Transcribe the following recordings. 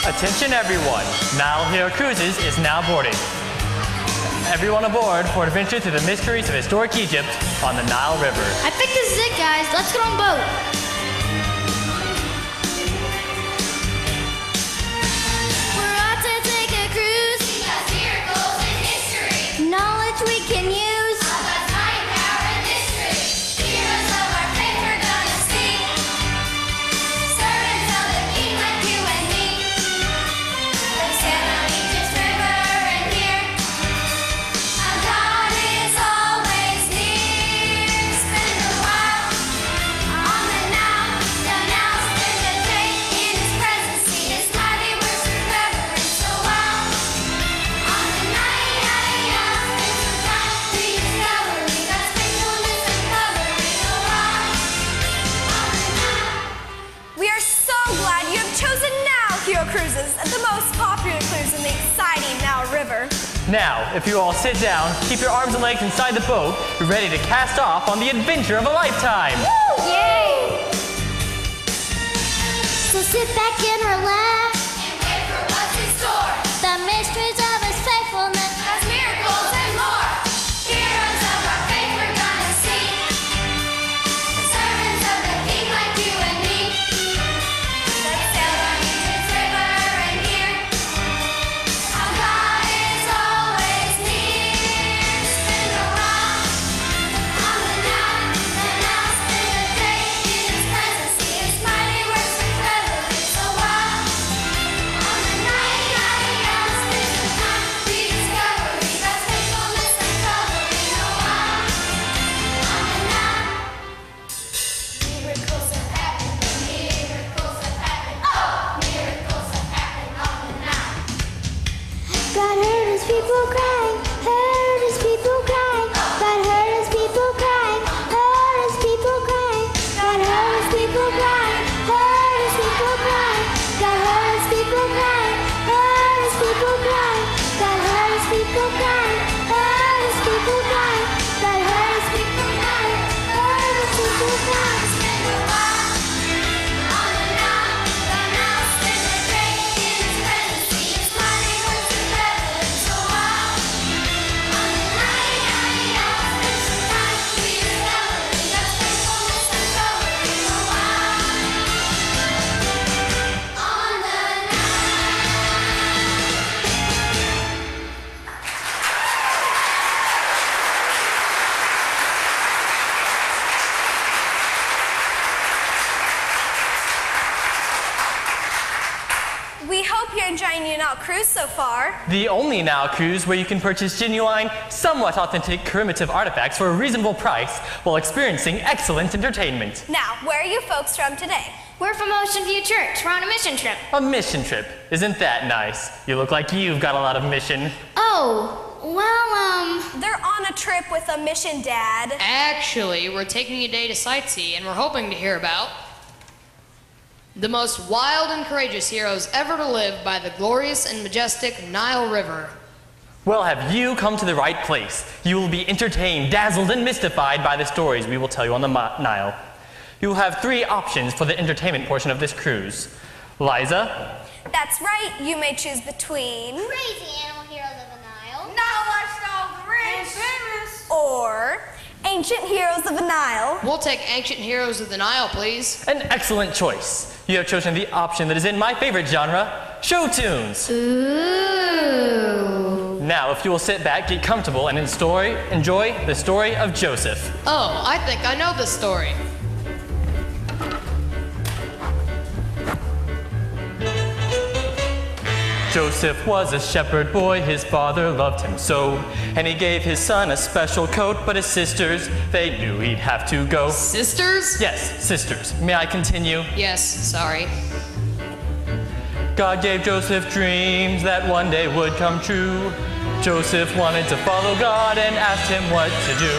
Attention everyone, Nile Hero Cruises is now boarding. Everyone aboard for an adventure through the mysteries of historic Egypt on the Nile River. I think this is it, guys. Let's get on boat. We're out to take a cruise. Because miracles in history. Knowledge we can use. About time, power, and history. Heroes of our faith we're gonna see. Servants of the King like you and me. Let's sail on Egypt's river and here. Our God is always near. Spend a while on the Nile. The Nile, spend a day in His presence. See His mighty works with reverence. So while on the Nile, spend some time rediscovering God's faithfulness and covering. So while on the Nile. We are so glad you have chosen Nile Hero Cruises, the most popular cruise in the exciting Nile River. Now, if you all sit down, keep your arms and legs inside the boat, you're ready to cast off on the adventure of a lifetime. Yay! So sit back and relax. And wait for what's in store. The mysteries of His faithfulness. God's miracles and more. Heroes of our faith we're gonna see. Servants of the King like you and me. Let's sail on Egypt's river and here. Our God is always near. Spend a while on the Nile. The Nile, spend a day in His presence. See His mighty works with reverence. So while on the Nile, spend some time rediscovering God's faithfulness and covering. A while on the Nile. Miracles have happened. Miracles have happened. Oh, miracles have happened on the Nile. God heard His people crying, heard His people crying. God heard His people crying, heard His people crying. God heard His people crying, heard His people crying. God heard His people crying, heard His people crying. God heard His people crying, heard His people crying. God heard His people crying, heard His people crying. Spend a while on the Nile. The Nile, spend a day in His presence. See His mighty works with reverence. So while on the Nile, spend some time rediscovering God's faithfulness and covering. A while on the We hope you're enjoying your Nile Cruise so far. The only Nile cruise where you can purchase genuine, somewhat authentic primitive artifacts for a reasonable price while experiencing excellent entertainment. Now, where are you folks from today? We're from Ocean View Church. We're on a mission trip. A mission trip. Isn't that nice? You look like you've got a lot of mission. Oh, well, They're on a trip with a mission, Dad. Actually, we're taking a day to sightsee, and we're hoping to hear about the most wild and courageous heroes ever to live by the glorious and majestic Nile River. Well, have you come to the right place? You will be entertained, dazzled, and mystified by the stories we will tell you on the Nile. You will have 3 options for the entertainment portion of this cruise. Liza, That's right, you may choose between Crazy animal heroes of the Nile. Nile Lifestyle Rich or Ancient Heroes of the Nile. We'll take Ancient Heroes of the Nile, please. an excellent choice. You have chosen the option that is in my favorite genre, show tunes. ooh. Now, if you will sit back, get comfortable, and enjoy the story of Joseph. Oh, I think I know this story. Joseph was a shepherd boy, his father loved him so, and he gave his son a special coat, but his sisters, they knew he'd have to go. Sisters? Yes, sisters. May I continue? Yes, sorry. God gave Joseph dreams that one day would come true. Joseph wanted to follow God and asked him what to do.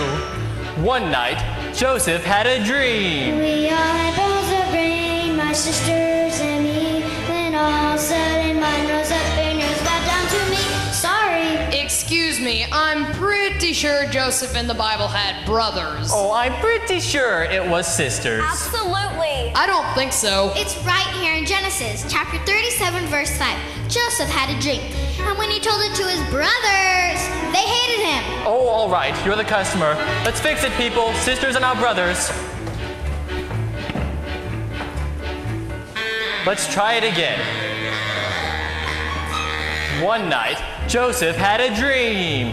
One night, Joseph had a dream. We all had bowls of rain, my sisters and me. When all said and mine rose up and yours bowed down to me. Sorry. excuse me, I'm pretty sure Joseph in the Bible had brothers. Oh, I'm pretty sure it was sisters. Absolutely. I don't think so. It's right here in Genesis, chapter 37, verse 5. Joseph had a dream, and when he told it to his brothers, they hated him. Oh, all right, you're the customer. Let's fix it, people. Sisters are now brothers. Let's try it again. One night, Joseph had a dream.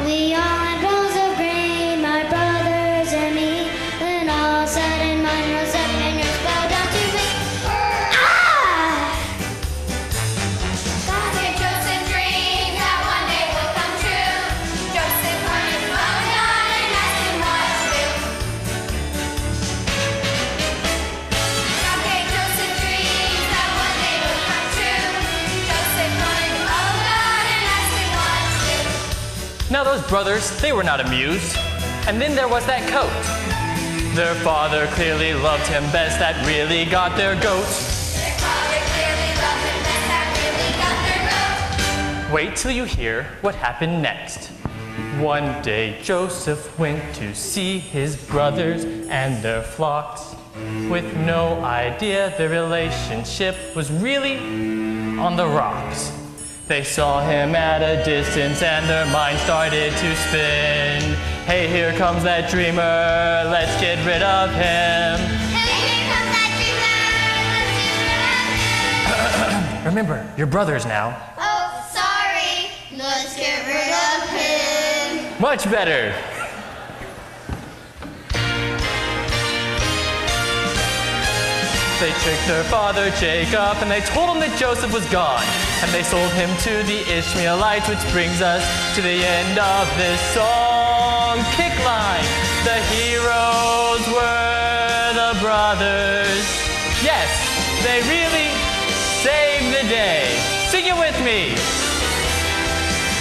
We all had rolls of grain, my brothers and me. Then all of a sudden mine rose up and yours bowed down to me. Ah! God gave Joseph dreams that one day would come true. Joseph heard his mom God and asked him what to do. God gave Joseph dreams that one day would come true. Joseph heard his mom God and asked him what to do. Now those brothers, they were not amused. And then there was that coat. Their father clearly loved him best, that really got their goat. Their father clearly loved him best, that really got their goat. Wait till you hear what happened next. One day Joseph went to see his brothers and their flocks, with no idea their relationship was really on the rocks. They saw him at a distance and their minds started to spin. Hey, here comes that dreamer, let's get rid of him. Hey, here comes that dreamer. Let's get rid of him. Remember, you're brothers now. Oh, sorry. Let's get rid of him. Much better. They tricked their father Jacob and they told him that Joseph was gone. And they sold him to the Ishmaelites, which brings us to the end of this song. Kick line. The heroes were the brothers. Yes, they really saved the day. Sing it with me.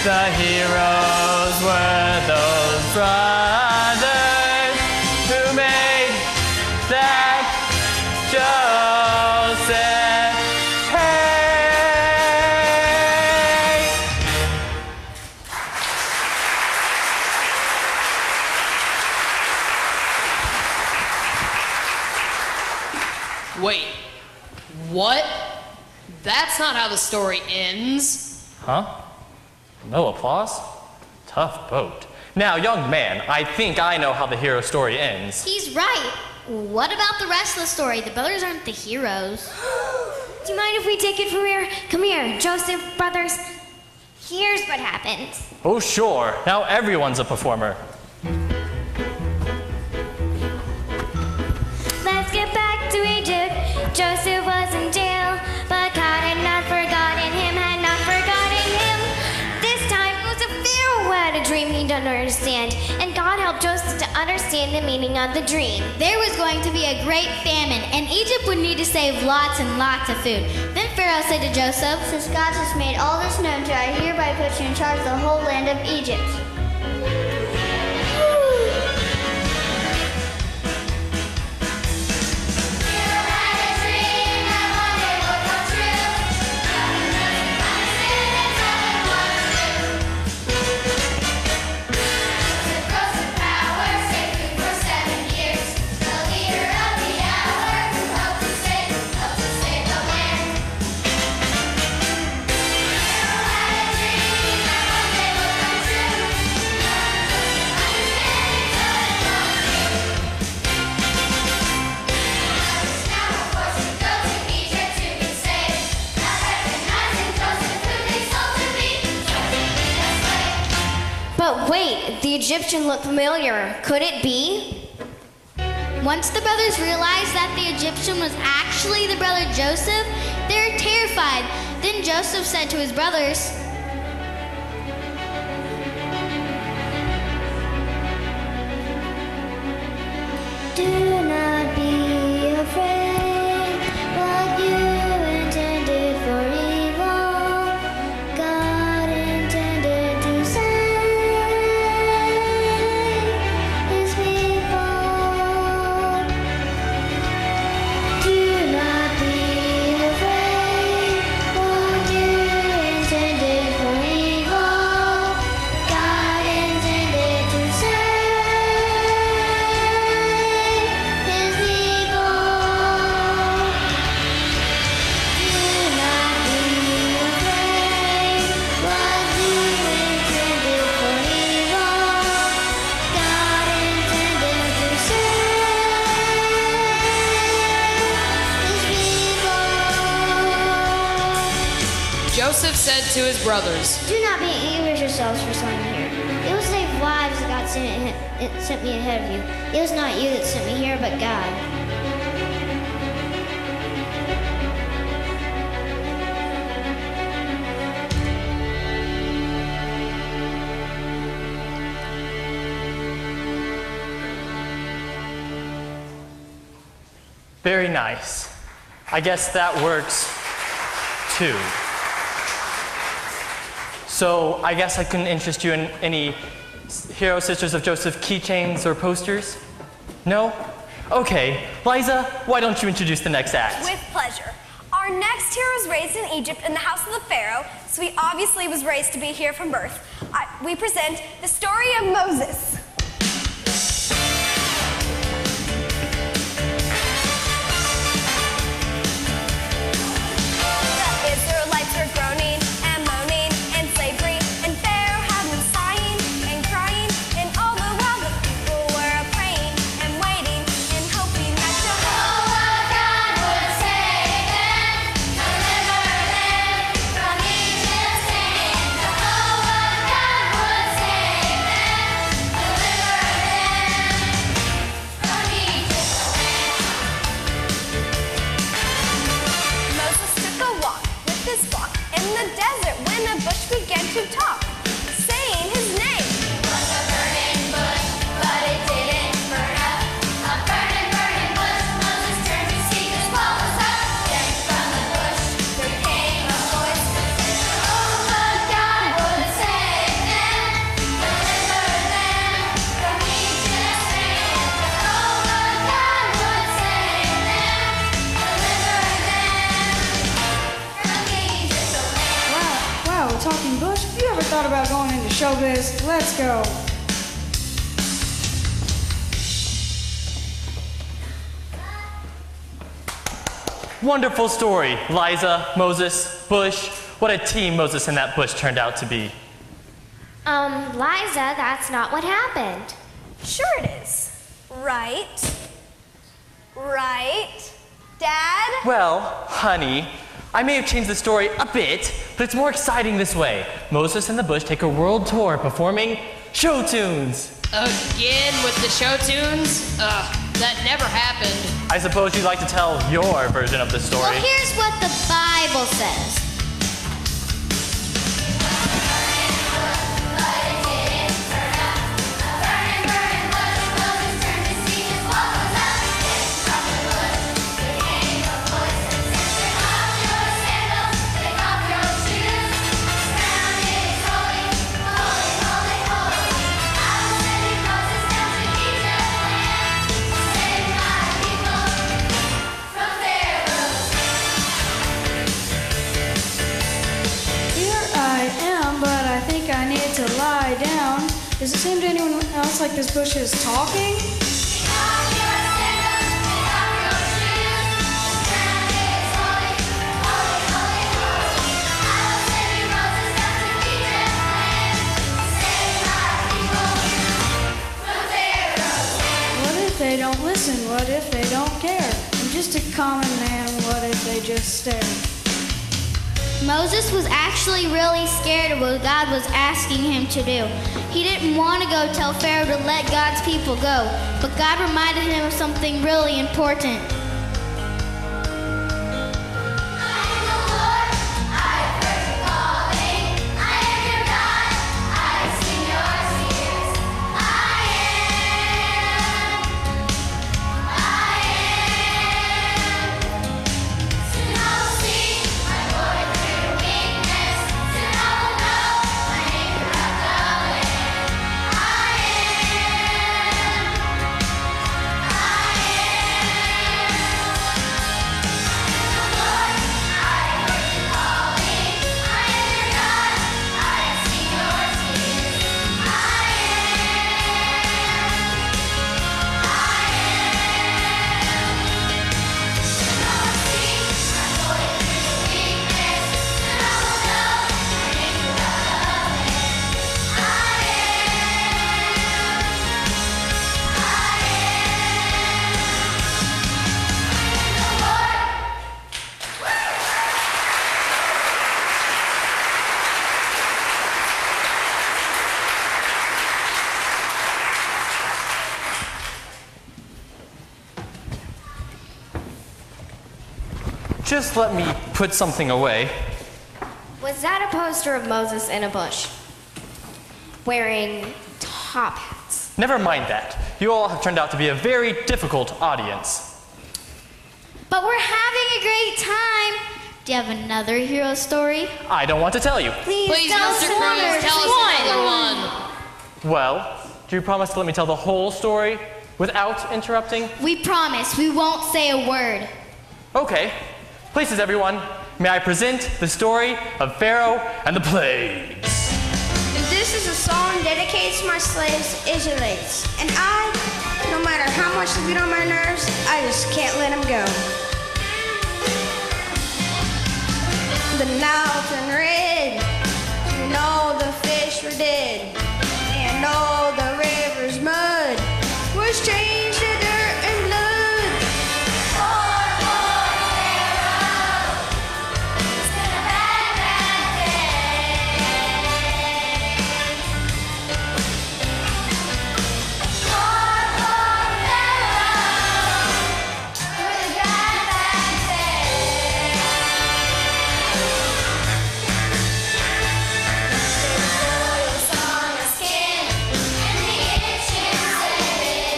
The heroes were those brothers who made that Joseph hey. Wait, what? That's not how the story ends. Huh? No applause? Tough boat. Now, young man, I think I know how the hero story ends. He's right. What about the rest of the story? The brothers aren't the heroes. Do you mind if we take it from here? Come here, Joseph, brothers. Here's what happened. Oh, sure. Now everyone's a performer. Let's get back to Egypt. Joseph was in jail, but God had not forgotten him, had not forgotten him. This time it was a Pharaoh who had a dream he didn't understand, and God helped Joseph to understand the meaning of the dream. There was going to be a great famine, and Egypt would need to save lots and lots of food. Then Pharaoh said to Joseph, Since God has made all this known to you, I hereby put you in charge of the whole land of Egypt. But wait, the Egyptian looked familiar. Could it be? once the brothers realized that the Egyptian was actually the brother Joseph, they were terrified. Then Joseph said to his brothers, Do not be afraid. What you intended for evil, God intended to save His people. Do not be afraid. What you intended for evil, Joseph said to his brothers, Do not be angry with yourselves for sowing here. It will save lives that God sent me ahead of you. It was not you that sent me here, but God. Very nice. I guess that works too. So I guess I couldn't interest you in any Hero Sisters of Joseph keychains or posters? No? Okay. Liza, why don't you introduce the next act? With pleasure. Our next hero was raised in Egypt in the house of the Pharaoh, so he obviously was raised to be here from birth. We present the story of Moses. The Israelites were groaning and moaning in slavery, and Pharaoh had them sighing and crying, and all the while the people were praying and waiting and hoping that Jehovah God would save them, deliver them from Egypt's hand. Jehovah God would save them, deliver them from Egypt's hand. Moses took a walk with his flock in the desert when a bush began to talk, saying his name. It was a burning bush, but it didn't burn up. A burning, burning bush. Moses turned to see just what was up. Then from the bush there came a voice that said, Jehovah God would save them, deliver them from Egypt's hand. Jehovah God would save them, deliver them from Egypt's hand. Wow, talking bush. Have you ever thought about going into showbiz? Let's go. Wonderful story, Liza, Moses, Bush. What a team Moses and that bush turned out to be. Liza, that's not what happened. Sure it is. Right? Right? Dad? Well, honey, I may have changed the story a bit, but it's more exciting this way. Moses and the bush take a world tour performing show tunes. Again with the show tunes? That never happened. I suppose you'd like to tell your version of the story. Well, here's what the Bible says. I need to lie down. Does it seem to anyone else like this bush is talking? What if they don't listen? What if they don't care? I'm just a common man. What if they just stare? Moses was actually really scared of what God was asking him to do. He didn't want to go tell Pharaoh to let God's people go, but God reminded him of something really important. just let me put something away. Was that a poster of Moses in a bush? Wearing top hats. Never mind that. You all have turned out to be a very difficult audience. But we're having a great time. Do you have another hero story? I don't want to tell you. Please, Mr. Cruz, tell us another one. Well, do you promise to let me tell the whole story without interrupting? We promise we won't say a word. Okay. Places, everyone. May I present the story of Pharaoh and the plagues. This is a song dedicated to my slaves, Israelites. And I, no matter how much they beat on my nerves, I just can't let them go. The Nile turned red, and all the fish were dead, and all the river's mud was changed to dirt and blood. Poor, poor Pharaoh, it's been a bad, bad day. Poor, poor Pharaoh, really bad, bad day. Boils on the skin, and the itching skin,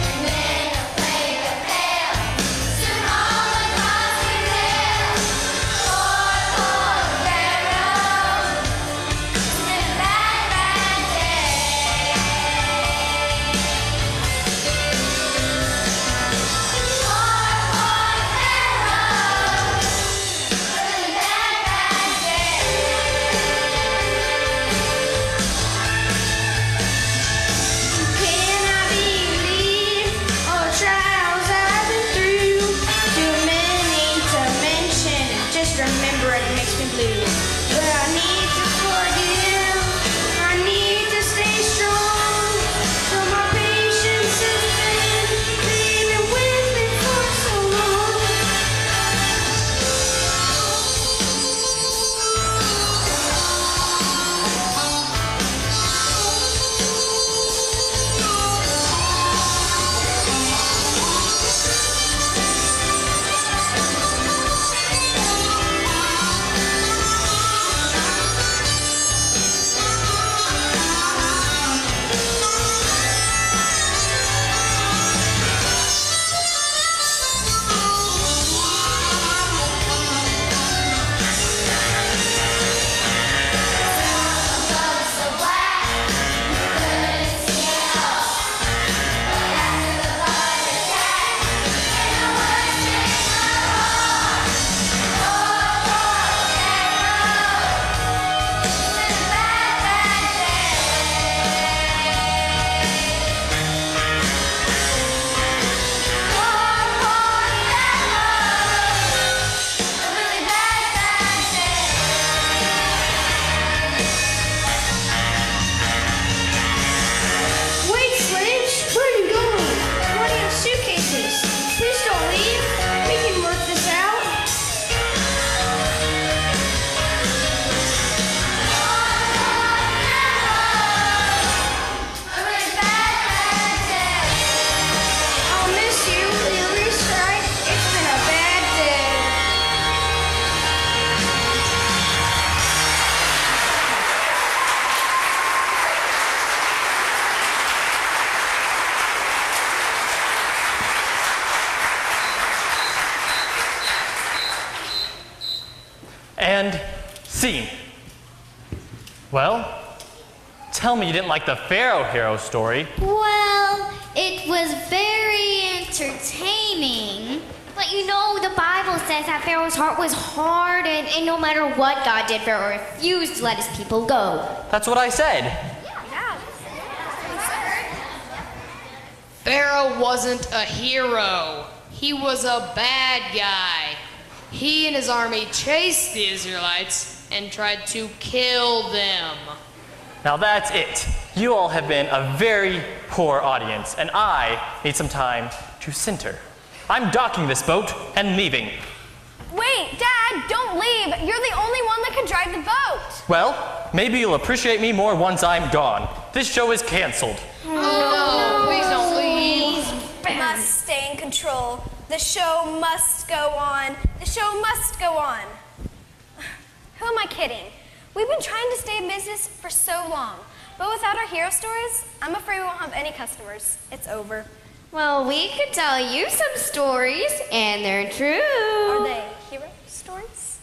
and then a plague of hail, soon all across the hill. Poor, poor Pharaoh, it's been a bad, bad day. Poor, poor Pharaoh, really bad, bad day. Can I believe all the trials I've been through? Too many to mention, just remember it makes me blue. But I need to forgive, I need to stay strong. So my patience has been with me for so long. Wait, slaves, where are you going? Why do you have suitcases? Please don't leave. We can work this out. I'll miss you. You'll restart. It's been a bad day. And scene. Well, tell me you didn't like the Pharaoh hero story. Well, it was very entertaining. But you know, the Bible says that Pharaoh's heart was hard, and no matter what God did, Pharaoh refused to let his people go. That's what I said. Pharaoh wasn't a hero. He was a bad guy. He and his army chased the Israelites and tried to kill them. Now that's it. You all have been a very poor audience, and I need some time to center. I'm docking this boat and leaving. Wait, Dad, don't leave. You're the only one that can drive the boat. Well, maybe you'll appreciate me more once I'm gone. This show is canceled. Oh, no, please don't leave. We must stay in control. The show must go on. The show must go on. Who am I kidding? We've been trying to stay in business for so long, but without our hero stories, I'm afraid we won't have any customers. It's over. Well, we could tell you some stories, and they're true. Are they hero stories?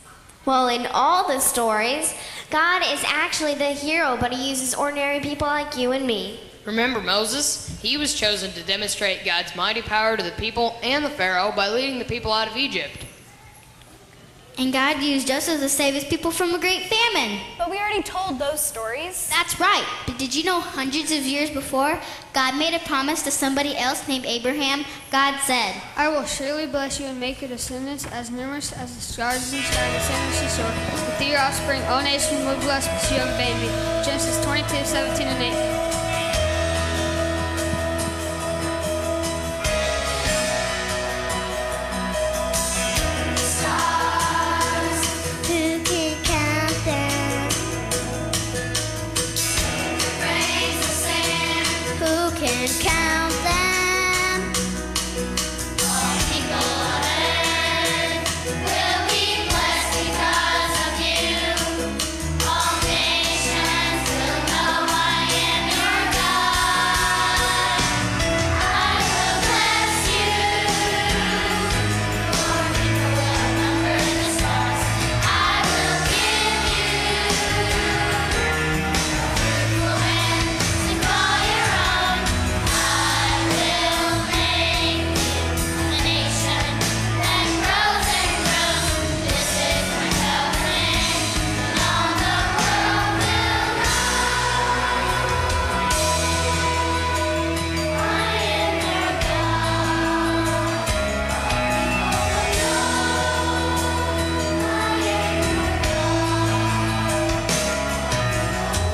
Well, in all the stories, God is actually the hero, but he uses ordinary people like you and me. Remember Moses? He was chosen to demonstrate God's mighty power to the people and the Pharaoh by leading the people out of Egypt. And God used Joseph to save his people from a great famine. But we already told those stories. That's right. But did you know hundreds of years before, God made a promise to somebody else named Abraham? God said, I will surely bless you and make your descendants as numerous as the stars in the sky and the sand on the seashore. With your offspring, all nations will be blessed because you have a baby. Genesis 22:17-8. Can count them. All people on earth will be blessed because of you. All nations will know I am your God. I will bless you. More people will number the stars. I will give you fruitful lands to call your own.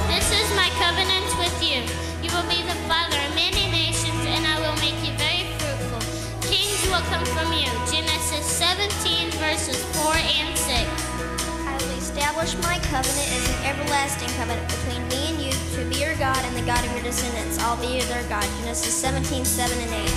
This is my covenant with you. You will be the father of many nations, and I will make you very fruitful. Kings will come from you. Genesis 17, verses 4 and 6. I will establish my covenant as an everlasting covenant between me and you to be your God and the God of your descendants. I'll be their God. Genesis 17:7-8.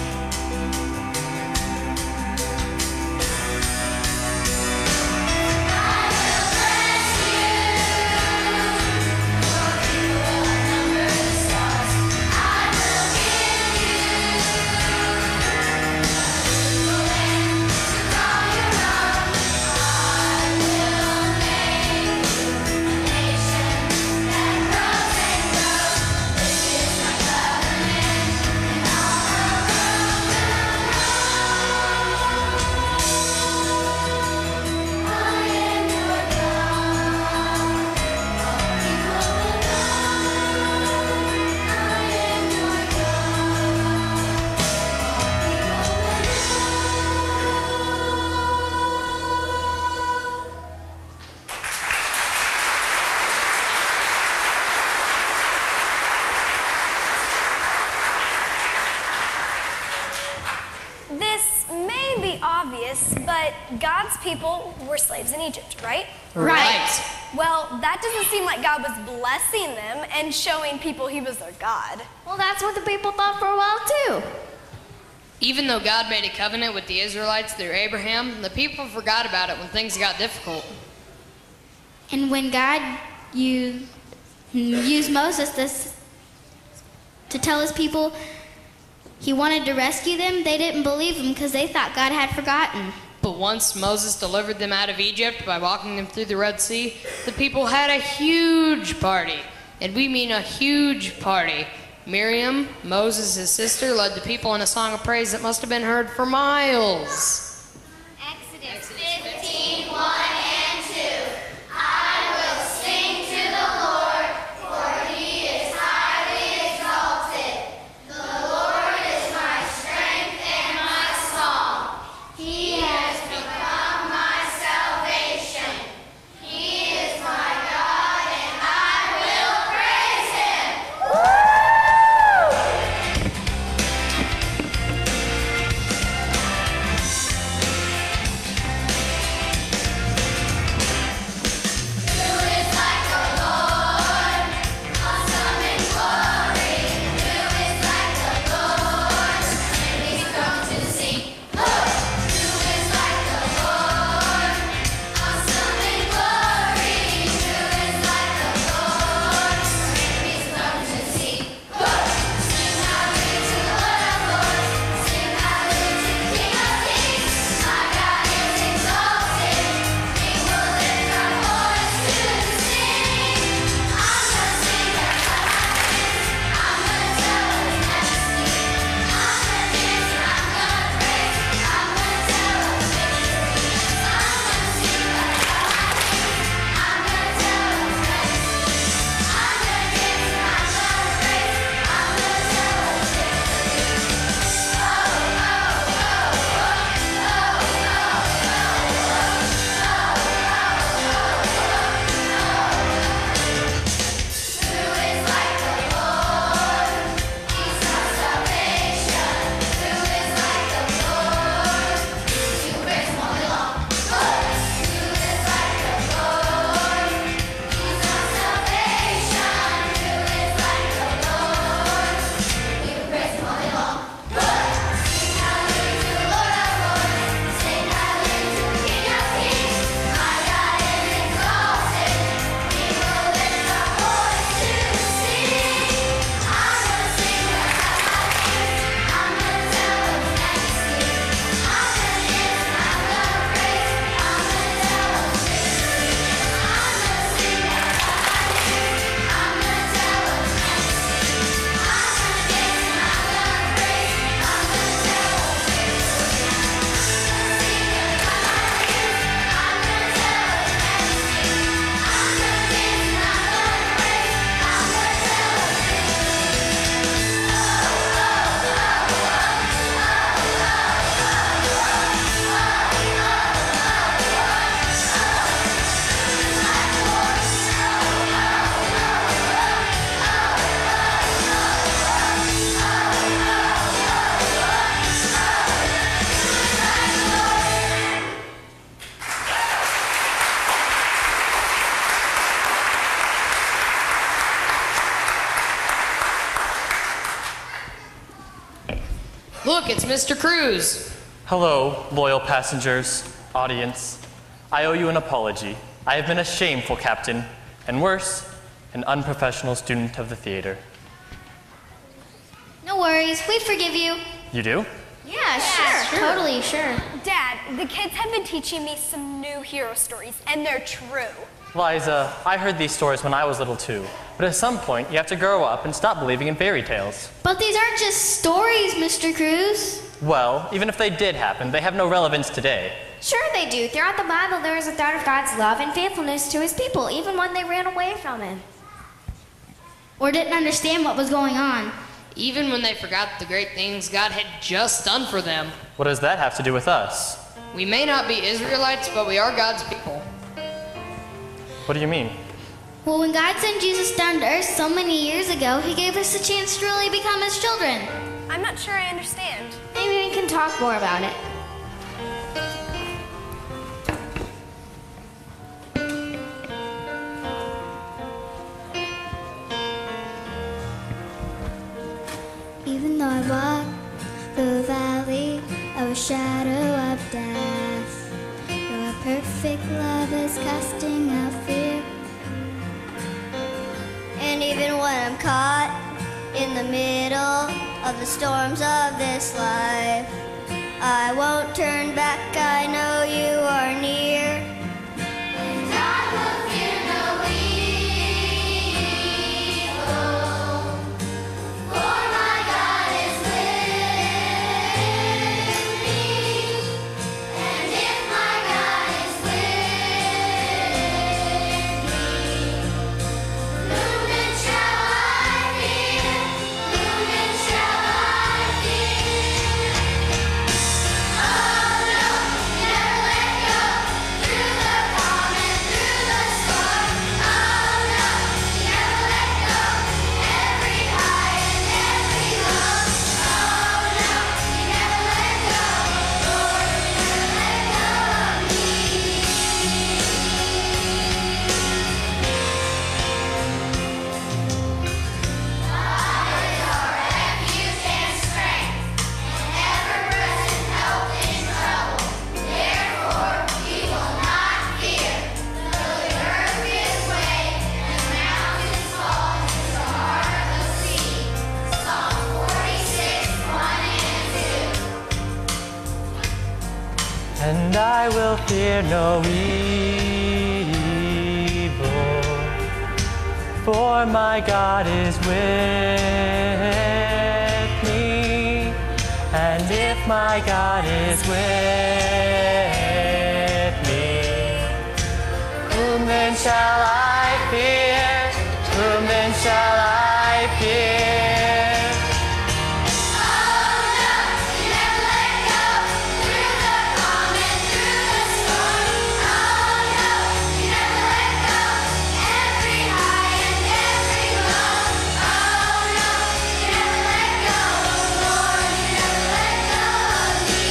This may be obvious, but God's people were slaves in Egypt, right? Right. Well, that doesn't seem like God was blessing them and showing people he was their God. Well, that's what the people thought for a while, too. Even though God made a covenant with the Israelites through Abraham, the people forgot about it when things got difficult. And when God used Moses to tell his people he wanted to rescue them, they didn't believe him because they thought God had forgotten. But once Moses delivered them out of Egypt by walking them through the Red Sea, the people had a huge party. And we mean a huge party. Miriam, Moses' sister, led the people in a song of praise that must have been heard for miles. Exodus 15, 1 and 2. I will sing to the Lord, for he is highly exalted. The Lord is my strength and my song. He has become my salvation. He is my God, and I will praise him. Look, it's Mr. Cruz. Hello, loyal passengers, audience. I owe you an apology. I have been a shameful captain, and worse, an unprofessional student of the theater. No worries, we forgive you. You do? Yeah, sure. Totally, sure. Dad, the kids have been teaching me some new hero stories, and they're true. Liza, I heard these stories when I was little too, but at some point you have to grow up and stop believing in fairy tales. But these aren't just stories, Mr. Cruz. Well, even if they did happen, they have no relevance today. Sure they do. Throughout the Bible, there is a thought of God's love and faithfulness to his people, even when they ran away from him. Or didn't understand what was going on. Even when they forgot the great things God had just done for them. What does that have to do with us? We may not be Israelites, but we are God's people. What do you mean? Well, when God sent Jesus down to earth so many years ago, he gave us a chance to really become his children. I'm not sure I understand. Maybe we can talk more about it. Even though I walk the valley of a shadow of death, your perfect love is casting out fear. And even when I'm caught in the middle of the storms of this life, I won't turn back, I know you are near. And I will fear no evil, for my God is with me. And if my God is with me, whom then shall I fear? Whom then shall I fear? Oh no, you never let go. Through the calm and through the storm. Oh no, you never let go. Every high and every low. Oh no, you never let go. Lord, you never let go of me. Refuge and strength, and ever-present help in trouble. Therefore we will not fear, though the earth gives way and the mountains fall into the heart of the sea. Psalm 46, 1 and 2. And I will fear no evil, for my God is with me. And if my God is with me, whom then shall I fear? Whom then shall I fear? Oh no, you never let go. Through the calm and through the storm. Oh no, you never let go. Every high and every low. Oh no, you never let go. Lord, you never let go of me.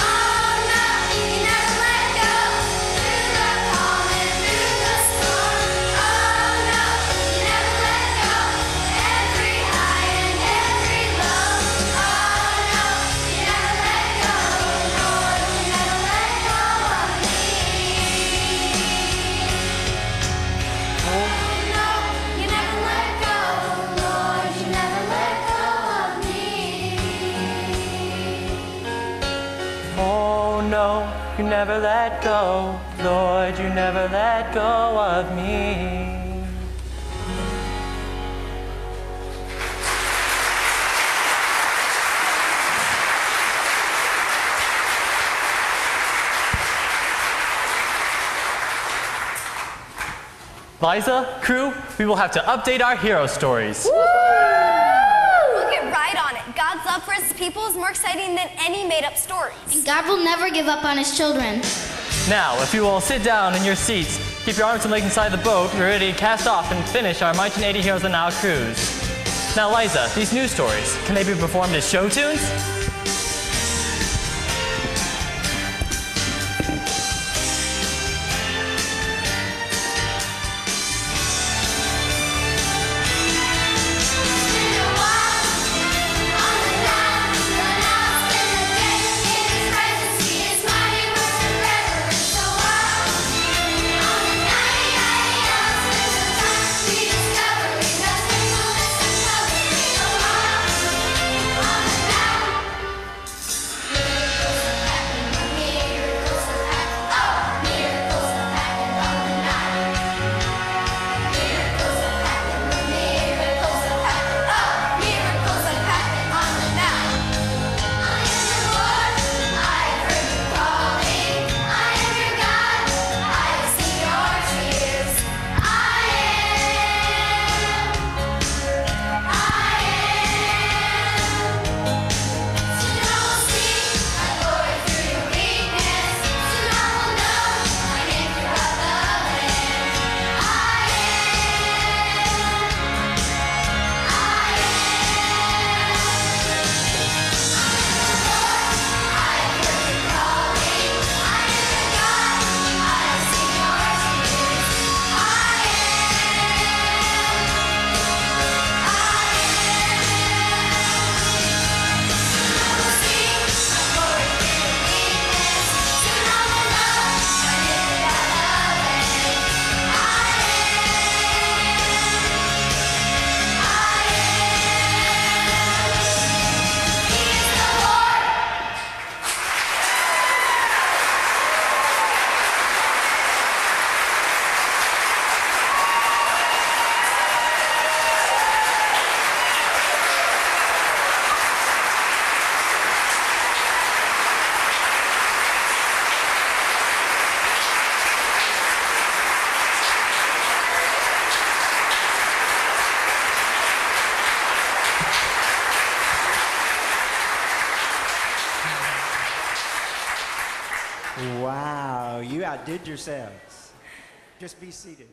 Oh no, you never let go. Through the calm and through the storm. Oh no, you never let go. Every high and every low. Oh no, you never let go. Lord, you never let go of me. Oh no, you never let go. Lord, you never let go of me. Oh no, you never let go. Lord, you never let go of me. Liza, crew, we will have to update our hero stories. We'll get right on it. God's love for his people is more exciting than any made-up stories. And God will never give up on his children. Now, if you will sit down in your seats, keep your arms and legs inside the boat, we're ready to cast off and finish our 1980 Heroes of the Nile cruise. Now, Liza, these news stories, can they be performed as show tunes? Wow, you outdid yourselves. Just be seated.